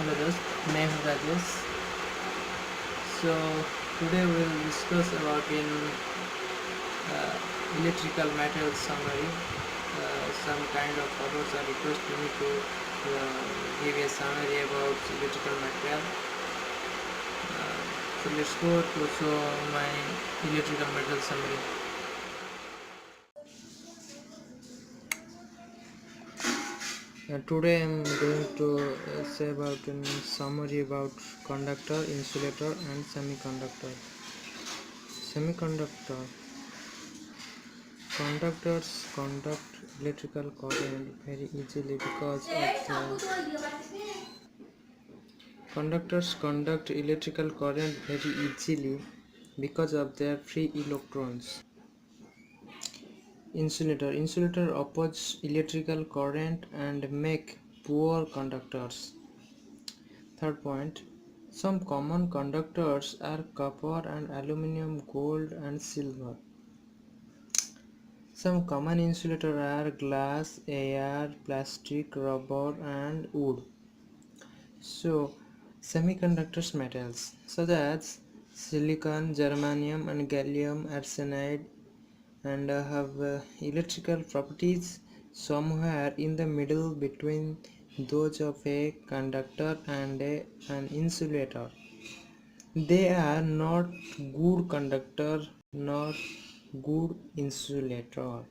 Hello दोस्त, मैं हूँ Rajesh. So today we will discuss about in electrical material summary. Some kind of others are requesting me to give a summary about electrical material. So let's go to show my electrical material summary. Today I am going to say about a summary about conductor, insulator and semiconductor. Semiconductor. Conductors conduct electrical current very easily because of their free electrons. Insulator oppose electrical current and make poor conductors. Third point, some common conductors are copper and aluminum, gold and silver. Some common insulators are glass, air, plastic, rubber and wood. So, semiconductors metals such as silicon, germanium and gallium arsenide and have electrical properties somewhere in the middle between those of a conductor and an insulator. They are not good conductor nor good insulator.